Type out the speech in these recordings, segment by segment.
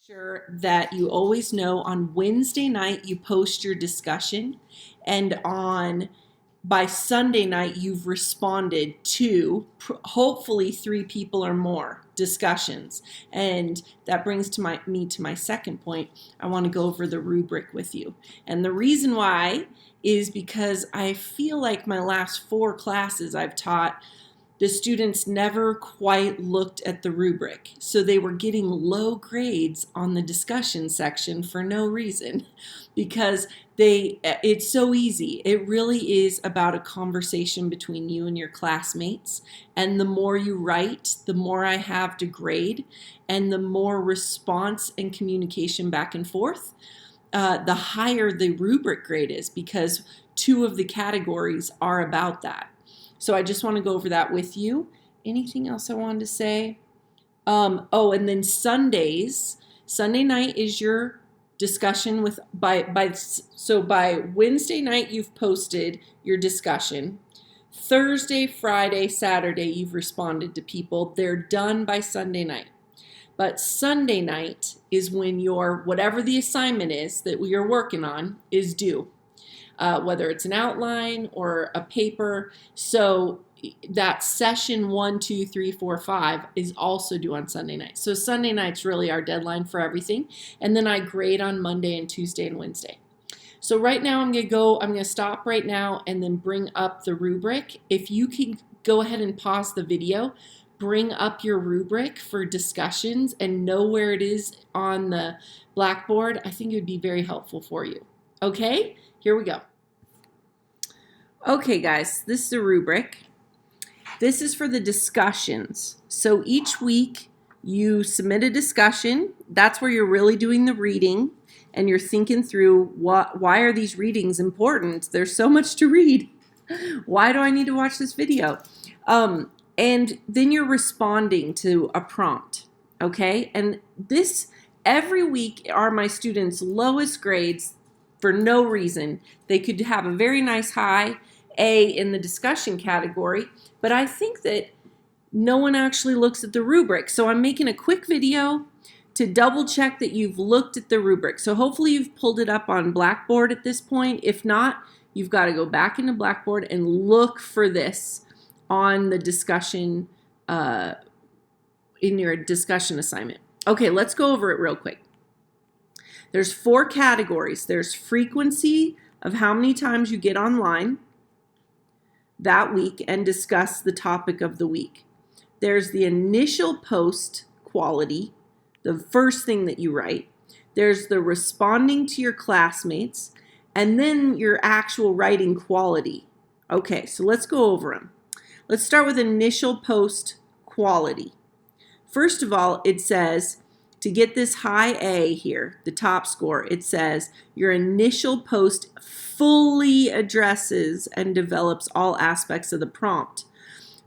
Sure that you always know on Wednesday night you post your discussion, and on by Sunday night you've responded to hopefully 3 people or more discussions. And that brings me to my second point. I want to go over the rubric with you. And the reason why is because I feel like my last 4 classes I've taught, the students never quite looked at the rubric. So they were getting low grades on the discussion section for no reason, because it's so easy. It really is about a conversation between you and your classmates. And the more you write, the more I have to grade, and the more response and communication back and forth, the higher the rubric grade is, because 2 of the categories are about that. So I just want to go over that with you. Anything else I wanted to say? And then Sundays. Sunday night is your discussion with by Wednesday night you've posted your discussion. Thursday, Friday, Saturday you've responded to people. They're done by Sunday night. But Sunday night is when whatever the assignment is that you're working on is due. Whether it's an outline or a paper. So that session 1, 2, 3, 4, 5 is also due on Sunday night. So Sunday night's really our deadline for everything. And then I grade on Monday and Tuesday and Wednesday. So right now I'm going to stop right now and then bring up the rubric. If you can go ahead and pause the video, bring up your rubric for discussions and know where it is on the blackboard, I think it would be very helpful for you. Okay, here we go. Okay, guys, this is the rubric. This is for the discussions. So each week you submit a discussion. That's where you're really doing the reading, and you're thinking through why are these readings important? There's so much to read. Why do I need to watch this video? And then you're responding to a prompt, okay? And this, every week, are my students' lowest grades for no reason. They could have a very nice high A in the discussion category, but I think that no one actually looks at the rubric. So I'm making a quick video to double check that you've looked at the rubric. So hopefully you've pulled it up on Blackboard at this point. If not, you've got to go back into Blackboard and look for this on the discussion, in your discussion assignment. Okay, let's go over it real quick. There's 4 categories. There's frequency of how many times you get online that week and discuss the topic of the week. There's the initial post quality, the first thing that you write. There's the responding to your classmates, and then your actual writing quality. Okay, so let's go over them. Let's start with initial post quality. First of all, it says, to get this high A here, the top score, it says your initial post fully addresses and develops all aspects of the prompt.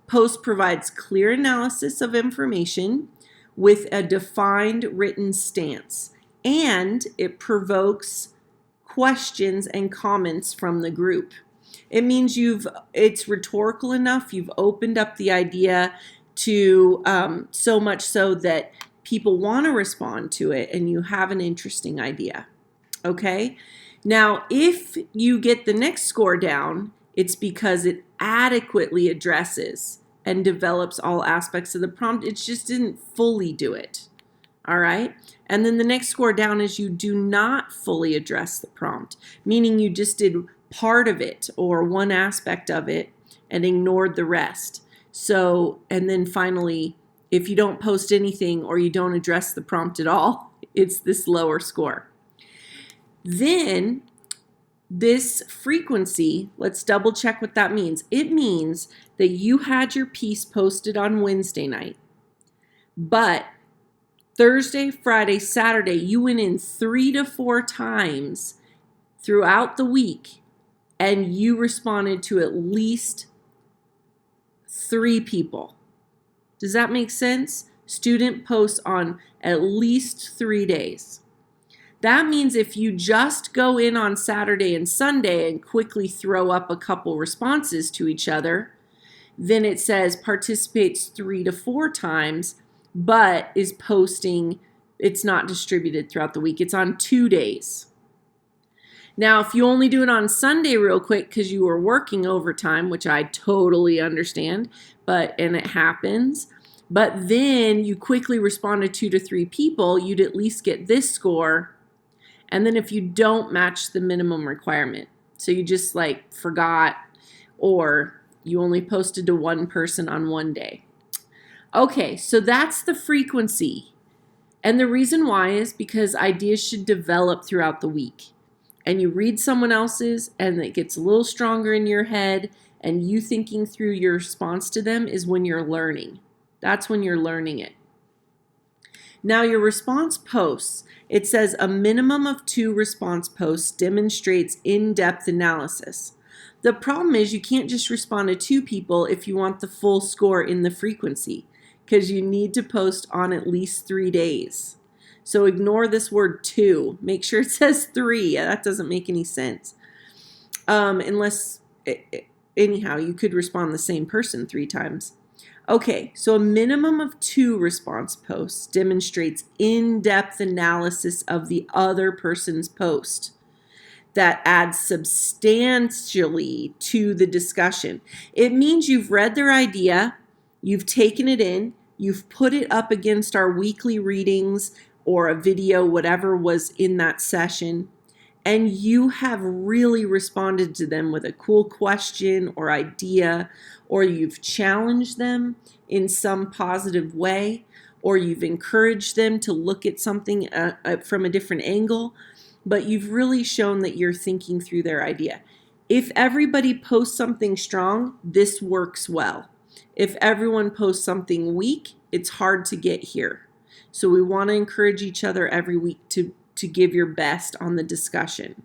Post provides clear analysis of information with a defined written stance, and it provokes questions and comments from the group. It means it's rhetorical enough, you've opened up the idea to so much so that people want to respond to it and you have an interesting idea. Okay? Now, if you get the next score down, it's because it adequately addresses and develops all aspects of the prompt. It just didn't fully do it. All right? And then the next score down is you do not fully address the prompt, meaning you just did part of it or one aspect of it and ignored the rest. So, and then finally, if you don't post anything or you don't address the prompt at all, it's this lower score. Then this frequency, let's double check what that means. It means that you had your piece posted on Wednesday night, but Thursday, Friday, Saturday, you went in 3 to 4 times throughout the week and you responded to at least 3 people. Does that make sense? Student posts on at least 3 days. That means if you just go in on Saturday and Sunday and quickly throw up a couple responses to each other, then it says participates 3 to 4 times, but is posting it's not distributed throughout the week. It's on 2 days. Now, if you only do it on Sunday real quick because you were working overtime, which I totally understand, and it happens, but then you quickly respond to 2 to 3 people, you'd at least get this score. And then if you don't match the minimum requirement, so you just like forgot, or you only posted to 1 person on 1 day. Okay, so that's the frequency. And the reason why is because ideas should develop throughout the week. And you read someone else's and it gets a little stronger in your head, and you thinking through your response to them is when you're learning. That's when you're learning it. Now your response posts, it says a minimum of 2 response posts demonstrates in-depth analysis. The problem is you can't just respond to 2 people if you want the full score in the frequency, because you need to post on at least 3 days. So ignore this word 2. Make sure it says 3. That doesn't make any sense. Anyhow, you could respond the same person 3 times. Okay, so a minimum of 2 response posts demonstrates in-depth analysis of the other person's post that adds substantially to the discussion. It means you've read their idea, you've taken it in, you've put it up against our weekly readings or a video, whatever was in that session, and you have really responded to them with a cool question or idea, or you've challenged them in some positive way, or you've encouraged them to look at something from a different angle, but you've really shown that you're thinking through their idea. If everybody posts something strong, this works well. If everyone posts something weak, it's hard to get here. So we want to encourage each other every week to give your best on the discussion.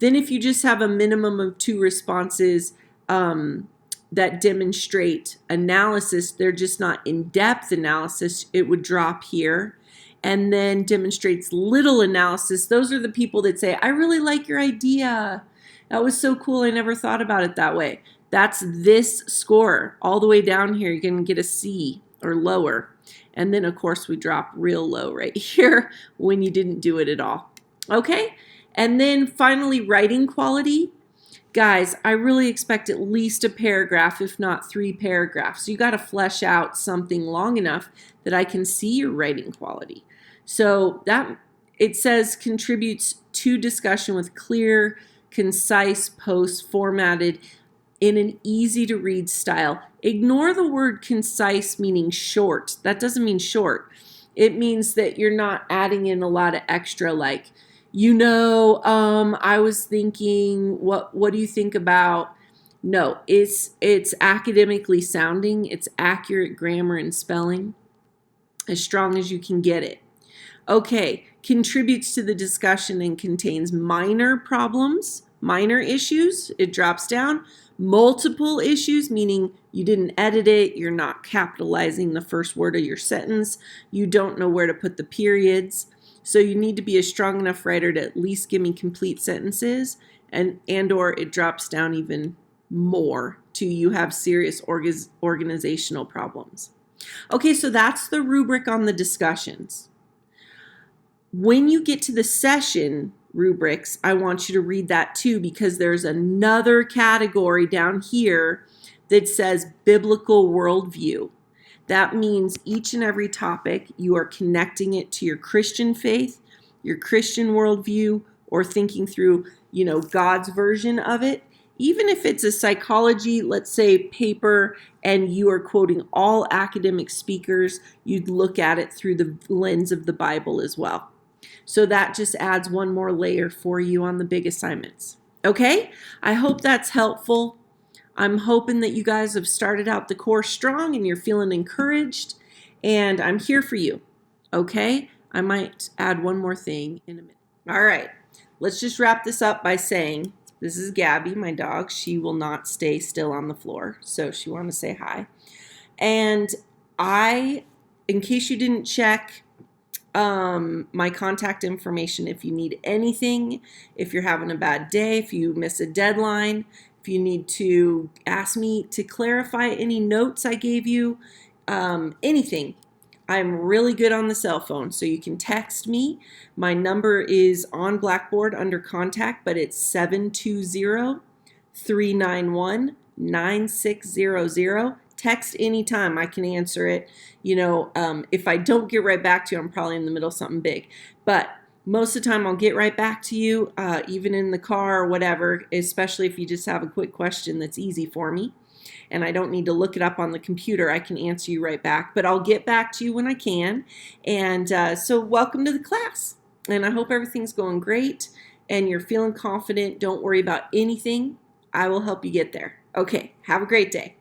Then if you just have a minimum of 2 responses that demonstrate analysis, they're just not in-depth analysis, it would drop here. And then demonstrates little analysis, those are the people that say, I really like your idea. That was so cool, I never thought about it that way. That's this score. All the way down here, you're going to get a C or lower. And then, of course, we drop real low right here when you didn't do it at all. Okay? And then finally, writing quality. Guys, I really expect at least a paragraph, if not 3 paragraphs. You got to flesh out something long enough that I can see your writing quality. So that it says contributes to discussion with clear, concise posts formatted in an easy to read style. Ignore the word concise meaning short. That doesn't mean short. It means that you're not adding in a lot of extra like, I was thinking, what do you think about? No, it's academically sounding. It's accurate grammar and spelling, as strong as you can get it. Okay, contributes to the discussion and contains minor problems, minor issues. It drops down. Multiple issues, meaning you didn't edit it, you're not capitalizing the first word of your sentence, you don't know where to put the periods. So you need to be a strong enough writer to at least give me complete sentences, and or it drops down even more to you have serious organizational problems. Okay, so that's the rubric on the discussions. When you get to the session rubrics, I want you to read that too, because there's another category down here that says biblical worldview. That means each and every topic, you are connecting it to your Christian faith, your Christian worldview, or thinking through, God's version of it. Even if it's a psychology, let's say, paper, and you are quoting all academic speakers, you'd look at it through the lens of the Bible as well. So that just adds one more layer for you on the big assignments. Okay? I hope that's helpful. I'm hoping that you guys have started out the course strong and you're feeling encouraged, and I'm here for you. Okay? I might add one more thing in a minute. All right. Let's just wrap this up by saying, this is Gabby, my dog. She will not stay still on the floor, so she wanted to say hi. And in case you didn't check, my contact information, if you need anything, if you're having a bad day, if you miss a deadline, if you need to ask me to clarify any notes I gave you, anything, I'm really good on the cell phone, so you can text me. My number is on Blackboard under contact, but it's 720-391-9600. Text anytime. I can answer it. If I don't get right back to you, I'm probably in the middle of something big. But most of the time, I'll get right back to you, even in the car or whatever, especially if you just have a quick question that's easy for me and I don't need to look it up on the computer. I can answer you right back, but I'll get back to you when I can. And so welcome to the class. And I hope everything's going great and you're feeling confident. Don't worry about anything. I will help you get there. Okay, have a great day.